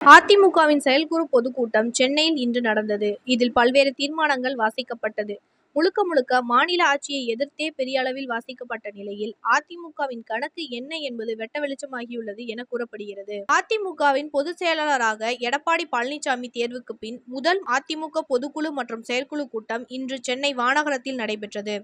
அதிமுகவின் செயற்குழு பொதுக்கூட்டம் சென்னையில் இன்று நடந்தது. இதில் பல்வேறு தீர்மானங்கள் வாசிக்கப்பட்டது. முழுக்க முழுக்க மாநில ஆட்சியை எதிர்த்தே பெரிய அளவில் வாசிக்கப்பட்ட நிலையில் அதிமுகவின் கணக்கு என்ன என்பது வெட்ட வெளிச்சமாகியுள்ளது என கூறப்படுகிறது. அதிமுகவின் பொதுச் செயலாளராக எடப்பாடி பழனிசாமி தேர்வுக்கு பின் முதல் அதிமுக பொதுக்குழு மற்றும் செயற்குழு கூட்டம் இன்று சென்னை வானகரத்தில் நடைபெற்றது.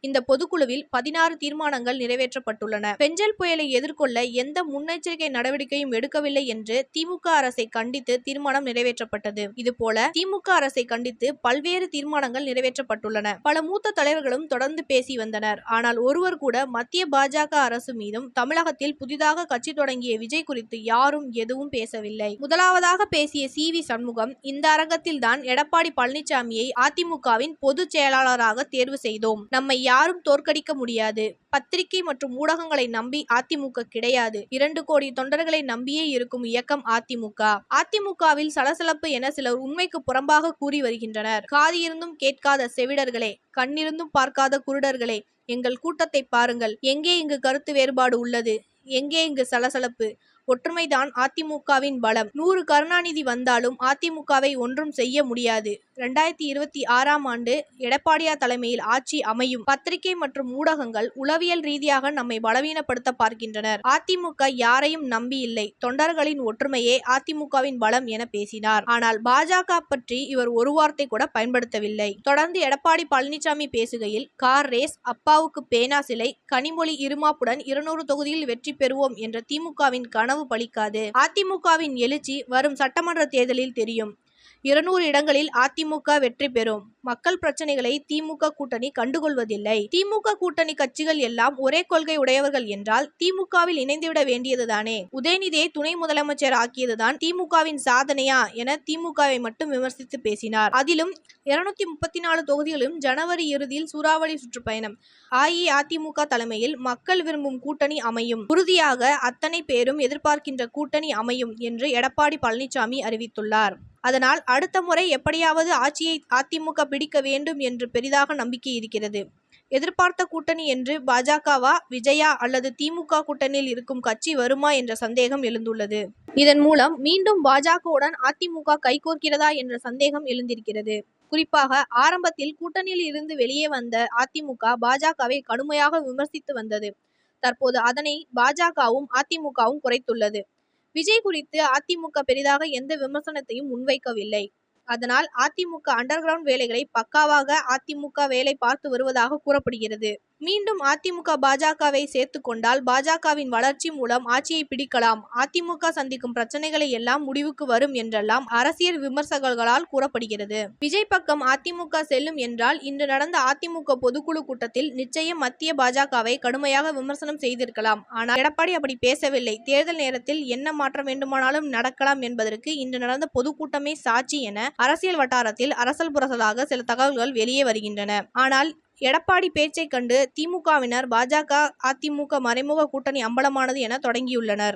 இந்த பொதுக்குழுவில் 16 தீர்மானங்கள் நிறைவேற்றப்பட்டுள்ளன. பெஞ்சல் புயலை எதிர்கொள்ள எந்த முன்னெச்சரிக்கை நடவடிக்கையும் எடுக்கவில்லை என்று திமுக அரசை கண்டித்து தீர்மானம் நிறைவேற்றப்பட்டது. இதுபோல திமுக அரசை கண்டித்து பல்வேறு தீர்மானங்கள் நிறைவேற்றப்பட்டுள்ளன. பல மூத்த தலைவர்களும் தொடர்ந்து பேசி வந்தனர். ஆனால் ஒருவர் கூட மத்திய பாஜக அரசு மீதும் தமிழகத்தில் புதிதாக கட்சி தொடங்கிய விஜய் குறித்து யாரும் எதுவும் பேசவில்லை. முதலாவதாக பேசிய சி.வி. சண்முகம், இந்த அரங்கத்தில் தான் எடப்பாடி பழனிசாமியை அதிமுகவின் பொதுச் செயலாளராக தேர்வு செய்தோம். நம்மை யாரும் தோற்கடிக்க முடியாது. பத்திரிகை மற்றும் ஊடகங்களை நம்பி அதிமுக கிடையாது. 2 கோடி தொண்டர்களை நம்பியே இருக்கும் இயக்கம் அதிமுக. அதிமுகவில் சலசலப்பு என சிலர் உண்மைக்கு புறம்பாக கூறி வருகின்றனர். காதிருந்தும் கேட்காத செவிடர்களே, கண்ணிருந்தும் பார்க்காத குருடர்களே, எங்கள் கூட்டத்தை பாருங்கள். எங்கே இங்கு கருத்து வேறுபாடு உள்ளது? எங்கே இங்கு சலசலப்பு? ஒற்றுமைதான் அதிமுகவின் பலம். 100 கருணாநிதி வந்தாலும் அதிமுகவை ஒன்றும் செய்ய முடியாது. 2026ஆம் ஆண்டு எடப்பாடியார் தலைமையில் ஆட்சி அமையும். பத்திரிகை மற்றும் ஊடகங்கள் உளவியல் ரீதியாக நம்மை பலவீனப்படுத்த பார்க்கின்றனர். அதிமுக யாரையும் நம்பி இல்லை. தொண்டர்களின் ஒற்றுமையே அதிமுகவின் பலம் என பேசினார். ஆனால் பாஜக பற்றி இவர் ஒரு வார்த்தை கூட பயன்படுத்தவில்லை. தொடர்ந்து எடப்பாடி பழனிசாமி பேசுகையில், கார் ரேஸ், அப்பாவுக்கு பேனா சிலை, கனிமொழி இருமாப்புடன் 200 தொகுதியில் வெற்றி பெறுவோம் என்ற திமுகவின் கனவு பலிக்காது. அதிமுகவின் எழுச்சி வரும் சட்டமன்ற தேர்தலில் தெரியும். 200 இடங்களில் அதிமுக வெற்றி பெறும். மக்கள் பிரச்சனைகளை திமுக கூட்டணி கண்டுகொள்வதில்லை. திமுக கூட்டணி கட்சிகள் எல்லாம் ஒரே கொள்கை உடையவர்கள் என்றால் திமுகவில் இணைந்துவிட வேண்டியதுதானே. உதயநிதியை துணை முதலமைச்சர் ஆக்கியதுதான் திமுகவின் சாதனையா என திமுகவை மட்டும் விமர்சித்து பேசினார். அதிலும் 234 தொகுதிகளும் ஜனவரி இறுதியில் சூறாவளி சுற்றுப்பயணம். அஇஅதிமுக தலைமையில் மக்கள் விரும்பும் கூட்டணி அமையும். உறுதியாக அத்தனை பேரும் எதிர்பார்க்கின்ற கூட்டணி அமையும் என்று எடப்பாடி பழனிசாமி அறிவித்துள்ளார். அதனால் அடுத்த முறை எப்படியாவது ஆட்சியை அதிமுக பிடிக்க வேண்டும் என்று பெரிதாக நம்பிக்கை இருக்கிறது. எதிர்பார்த்த கூட்டணி என்று பாஜகவா, விஜயா அல்லது திமுக கூட்டணியில் இருக்கும் கட்சி வருமா என்ற சந்தேகம் எழுந்துள்ளது. இதன் மூலம் மீண்டும் பாஜகவுடன் அதிமுக கைகோர்க்கிறதா என்ற சந்தேகம் எழுந்திருக்கிறது. குறிப்பாக ஆரம்பத்தில் கூட்டணியில் இருந்து வெளியே வந்த அதிமுக பாஜகவை கடுமையாக விமர்சித்து வந்தது. தற்போது அதனை பாஜகவும் அதிமுகவும் குறைத்துள்ளது. விஜய் குறித்து அதிமுக பெரிதாக எந்த விமர்சனத்தையும் முன்வைக்கவில்லை. அதனால் அதிமுக அண்டர் கிரவுண்ட் வேலைகளை பக்காவாக அதிமுக வேலை பார்த்து வருவதாக கூறப்படுகிறது. மீண்டும் அதிமுக பாஜகவை சேர்த்து கொண்டால் பாஜகவின் வளர்ச்சி மூலம் ஆட்சியை பிடிக்கலாம். அதிமுக சந்திக்கும் பிரச்சனைகளை எல்லாம் முடிவுக்கு வரும் என்றெல்லாம் அரசியல் விமர்சகர்களால் கூறப்படுகிறது. விஜய் பக்கம் அதிமுக செல்லும் என்றால் இன்று நடந்த அதிமுக பொதுக்குழு கூட்டத்தில் நிச்சயம் மத்திய பாஜகவை கடுமையாக விமர்சனம் செய்திருக்கலாம். ஆனால் எடப்பாடி அப்படி பேசவில்லை. தேர்தல் நேரத்தில் என்ன மாற்றம் வேண்டுமானாலும் நடக்கலாம் என்பதற்கு இன்று நடந்த பொதுக்கூட்டமே சாட்சி என அரசியல் வட்டாரத்தில் அரசல் புரசலாக சில தகவல்கள் வெளியே வருகின்றன. ஆனால் எடப்பாடி பேச்சை கண்டு திமுகவினர் பாஜக அதிமுக மறைமுக கூட்டணி அம்பலமானது என தொடங்கியுள்ளனர்.